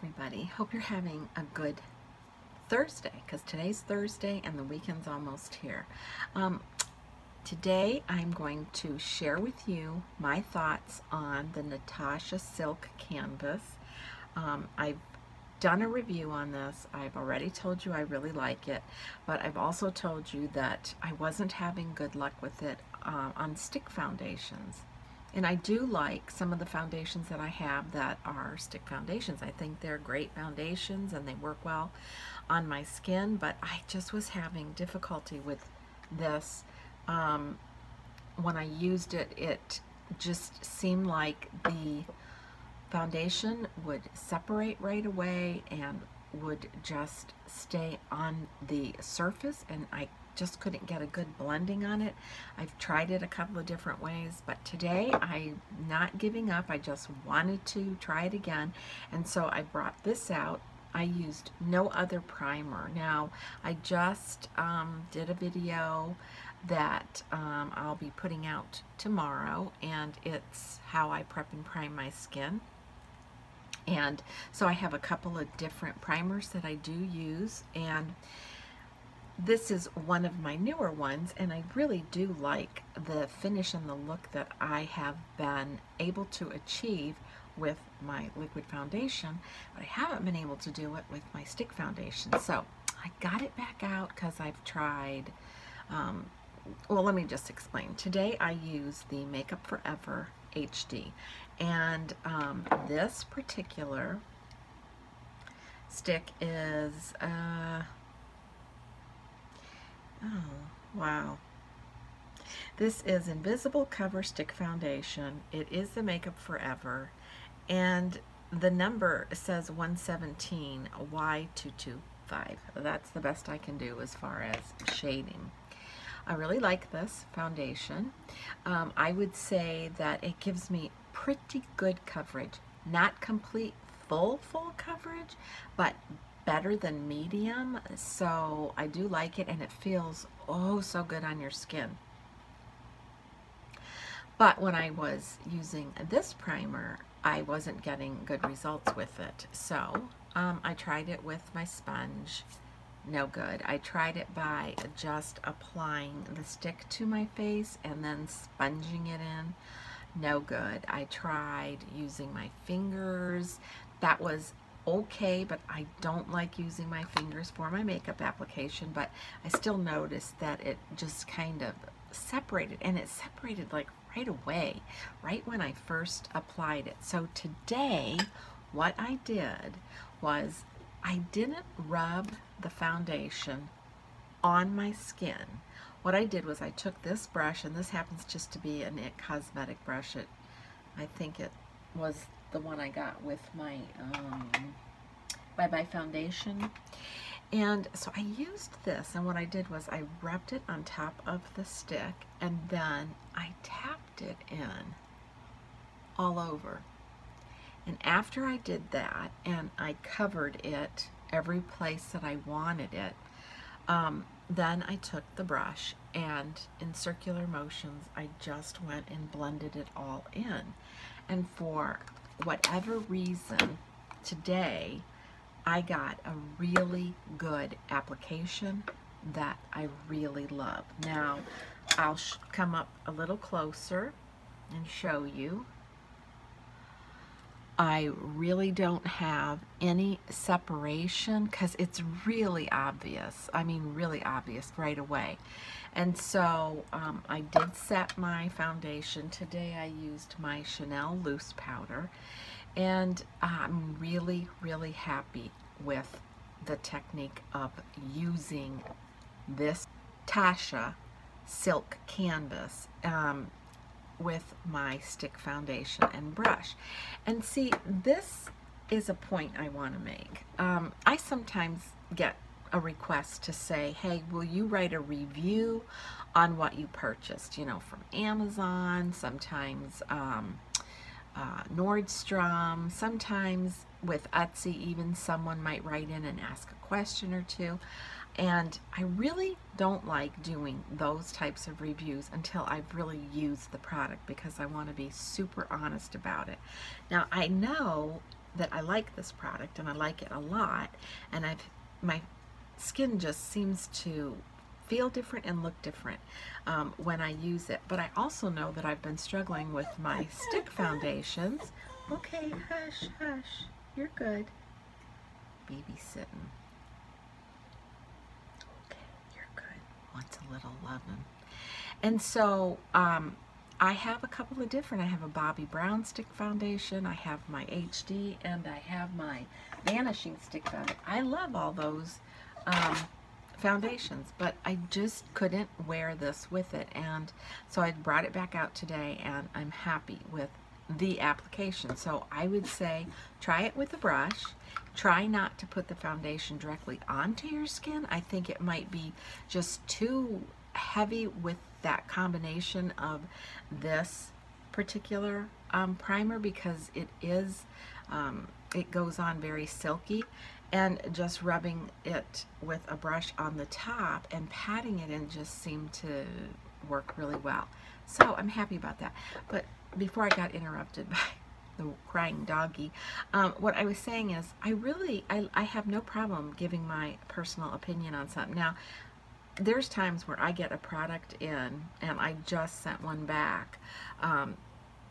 everybody. Hope you're having a good Thursday, because today's Thursday and the weekend's almost here. Today I'm going to share with you my thoughts on the Tatcha Silk Canvas. I've done a review on this. I've already told you I really like it, but I've also told you that I wasn't having good luck with it on stick foundations. And I do like some of the foundations that I have that are stick foundations. I think they're great foundations and they work well on my skin, but I just was having difficulty with this. When I used it, it just seemed like the foundation would separate right away and would just stay on the surface, and I just couldn't get a good blending on it. I've tried it a couple of different ways, but today I'm not giving up. I just wanted to try it again, and so I brought this out. I used no other primer. Now, I just did a video that I'll be putting out tomorrow, and it's how I prep and prime my skin. And so I have a couple of different primers that I do use, and this is one of my newer ones, and I really do like the finish and the look that I have been able to achieve with my liquid foundation, but I haven't been able to do it with my stick foundation. So I got it back out because I've tried, well, let me just explain. Today I use the Makeup Forever HD, and this particular stick is oh wow, this is Invisible Cover Stick Foundation. It is the Makeup Forever, and the number says 117 Y225. That's the best I can do as far as shading. I really like this foundation. I would say that it gives me pretty good coverage. Not complete full coverage, but better than medium. So I do like it, and it feels oh so good on your skin. But when I was using this primer, I wasn't getting good results with it. So I tried it with my sponge. No good. I tried it by just applying the stick to my face and then sponging it in. No good. I tried using my fingers. That was okay, but I don't like using my fingers for my makeup application, but I still noticed that it just kind of separated, and it separated like right away, right when I first applied it. So today, what I did was I didn't rub the foundation on my skin. What I did was I took this brush, and this happens just to be an Cosmetic Brush. I think it was the one I got with my Bye Bye foundation. And so I used this, and what I did was I rubbed it on top of the stick, and then I tapped it in all over. And after I did that, and I covered it every place that I wanted it, then I took the brush, and in circular motions, I just went and blended it all in. And for whatever reason, today, I got a really good application that I really love. Now, I'll come up a little closer and show you. I really don't have any separation because it's really obvious. I mean, really obvious right away. And so I did set my foundation. Today I used my Chanel Loose Powder, and I'm really, really happy with the technique of using this Tatcha Silk Canvas with my stick foundation and brush. And see, this is a point I want to make. I sometimes get a request to say, hey, will you write a review on what you purchased, you know, from Amazon, sometimes Nordstrom, sometimes with Etsy even someone might write in and ask a question or two. And I really don't like doing those types of reviews until I've really used the product, because I want to be super honest about it. Now, I know that I like this product and I like it a lot, and my skin just seems to feel different and look different when I use it. But I also know that I've been struggling with my stick foundations. Okay, hush, hush, you're good. Babysitting. Okay, you're good. Wants a little loving. And so I have a couple of different. I have a Bobbi Brown stick foundation, I have my HD, and I have my Vanishing stick foundation. I love all those foundations, but I just couldn't wear this with it, and so I brought it back out today, and I'm happy with the application. So I would say try it with a brush. Try not to put the foundation directly onto your skin. I think it might be just too heavy with that combination of this particular primer, because it is it goes on very silky, and just rubbing it with a brush on the top and patting it in just seemed to work really well. So I'm happy about that. But before I got interrupted by the crying doggy, what I was saying is I have no problem giving my personal opinion on something. Now, there's times where I get a product in and I just sent one back.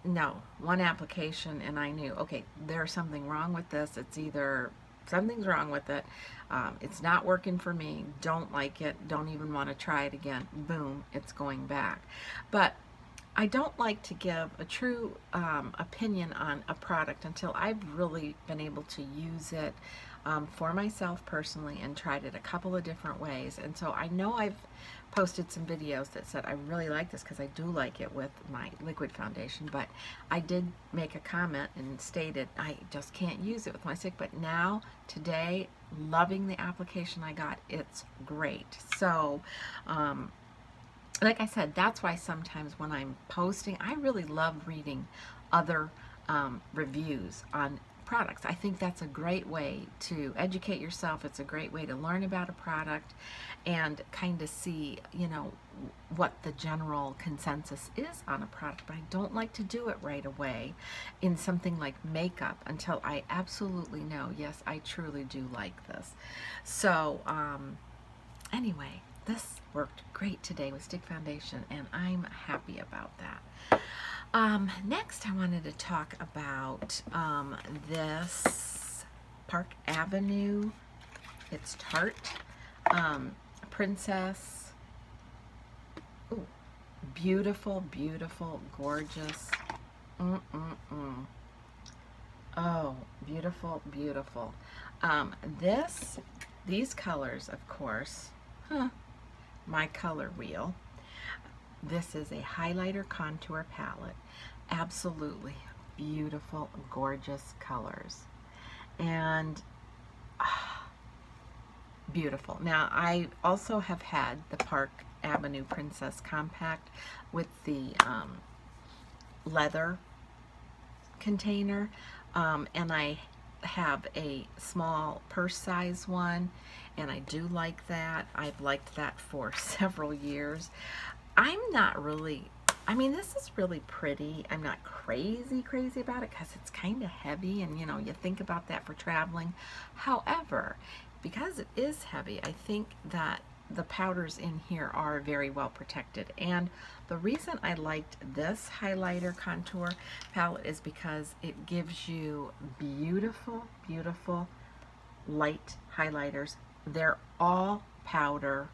No, one application, and I knew, okay, there's something wrong with this. It's either something's wrong with it, it's not working for me, don't like it, don't even want to try it again, boom, it's going back. But I don't like to give a true opinion on a product until I've really been able to use it for myself personally and tried it a couple of different ways. And so I know I've posted some videos that said I really like this because I do like it with my liquid foundation, but I did make a comment and stated I just can't use it with my stick. But now, today, loving the application I got, it's great. So like I said, that's why sometimes when I'm posting, I really love reading other reviews on products. I think that's a great way to educate yourself. It's a great way to learn about a product and kind of see, you know, what the general consensus is on a product. But I don't like to do it right away in something like makeup until I absolutely know, yes, I truly do like this. So anyway, this worked great today with stick foundation, and I'm happy about that. Next, I wanted to talk about this Park Avenue. It's Tarte Princess. Ooh, beautiful, beautiful, gorgeous. Oh, beautiful, beautiful. These colors, of course, my color wheel. This is a highlighter contour palette. Absolutely beautiful, gorgeous colors. And beautiful. Now, I also have had the Park Avenue Princess Compact with the leather container, and I have a small purse size one, and I do like that. I've liked that for several years. I'm not really, I mean, this is really pretty. I'm not crazy about it because it's kind of heavy, and you know, you think about that for traveling. However, because it is heavy, I think that the powders in here are very well protected. And the reason I liked this highlighter contour palette is because it gives you beautiful, beautiful light highlighters. They're all powder.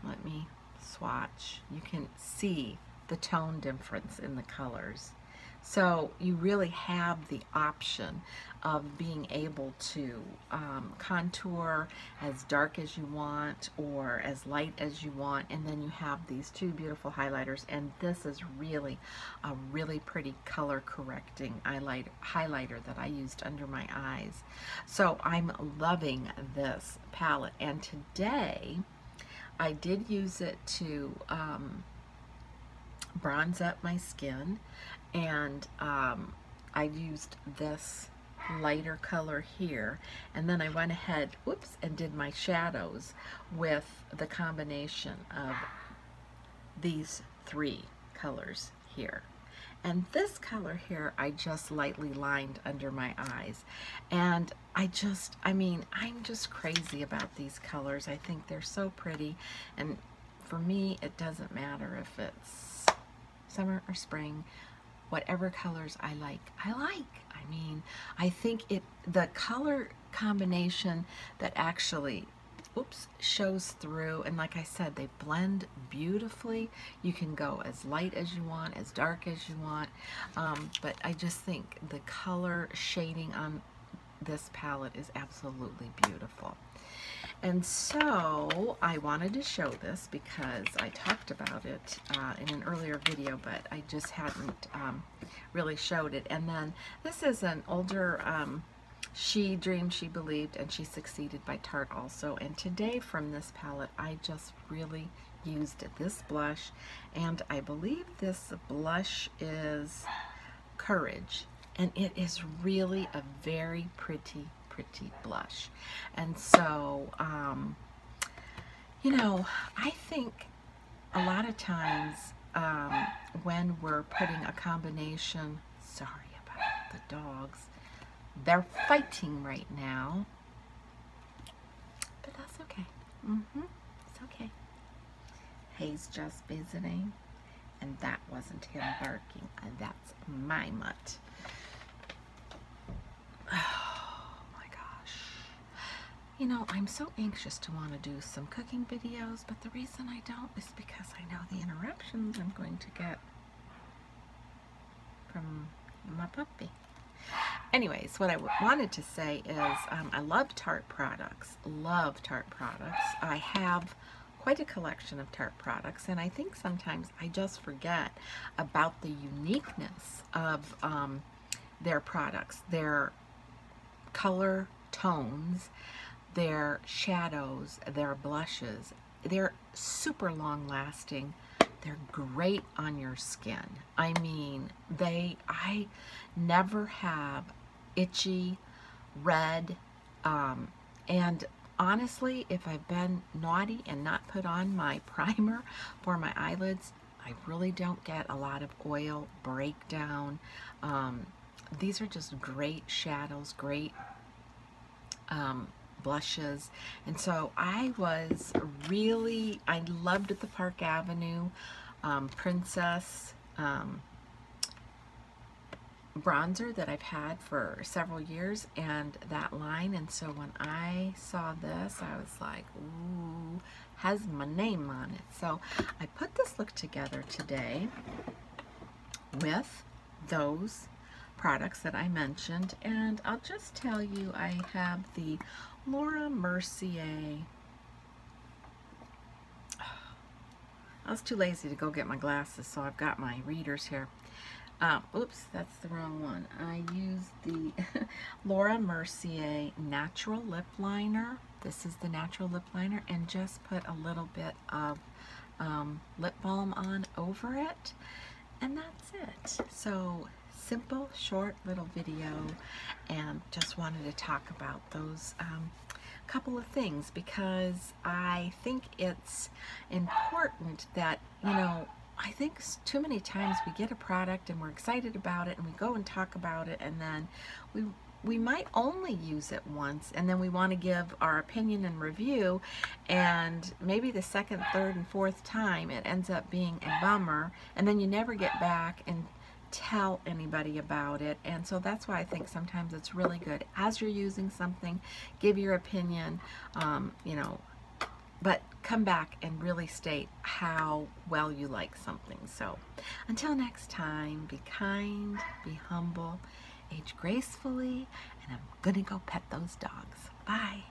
Let me swatch. You can see the tone difference in the colors. So you really have the option of being able to contour as dark as you want or as light as you want, and then you have these two beautiful highlighters, and this is really a really pretty color correcting highlighter that I used under my eyes. So I'm loving this palette, and today I did use it to bronze up my skin, and I used this lighter color here, and then I went ahead, whoops, and did my shadows with the combination of these three colors here. And this color here, I just lightly lined under my eyes. And I mean, I'm just crazy about these colors. I think they're so pretty. And for me, it doesn't matter if it's summer or spring. Whatever colors I like, I like. I mean, I think the color combination that actually, oops, shows through, and like I said, they blend beautifully. You can go as light as you want, as dark as you want, but I just think the color shading on this palette is absolutely beautiful. And so I wanted to show this because I talked about it in an earlier video, but I just hadn't really showed it. And then this is an older She Dreamed, She Believed, and She Succeeded by Tarte also. And today from this palette, I just really used this blush. And I believe this blush is Courage. And it is really a very pretty blush. And so, you know, I think a lot of times when we're putting a combination, sorry about the dogs, they're fighting right now, but that's okay. It's okay. Hay's just visiting, and that wasn't him barking, and that's my mutt. Oh my gosh. You know, I'm so anxious to want to do some cooking videos, but the reason I don't is because I know the interruptions I'm going to get from my puppy. Anyways, what I wanted to say is I love Tarte products. Love Tarte products. I have quite a collection of Tarte products, and I think sometimes I just forget about the uniqueness of their products, their color tones, their shadows, their blushes. They're super long lasting. They're great on your skin. I mean, I never have itchy, red, and honestly, if I've been naughty and not put on my primer for my eyelids, I really don't get a lot of oil breakdown. These are just great shadows, great blushes. And so I loved the Park Avenue Princess bronzer that I've had for several years, and that line. And so when I saw this, I was like, ooh, has my name on it. So I put this look together today with those products that I mentioned, and I'll just tell you, I have the Laura Mercier. I was too lazy to go get my glasses, so I've got my readers here. Oops, that's the wrong one. I used the Laura Mercier Natural Lip Liner. This is the natural lip liner, and just put a little bit of lip balm on over it, and that's it. So simple, short little video, and just wanted to talk about those couple of things, because I think it's important that, you know, I think too many times we get a product and we're excited about it and we go and talk about it, and then we might only use it once, and then we want to give our opinion and review, and maybe the second, third, and fourth time it ends up being a bummer, and then you never get back and tell anybody about it. And so that's why I think sometimes it's really good, as you're using something, give your opinion, you know, but come back and really state how well you like something. So until next time, be kind, be humble, age gracefully, and I'm gonna go pet those dogs. Bye.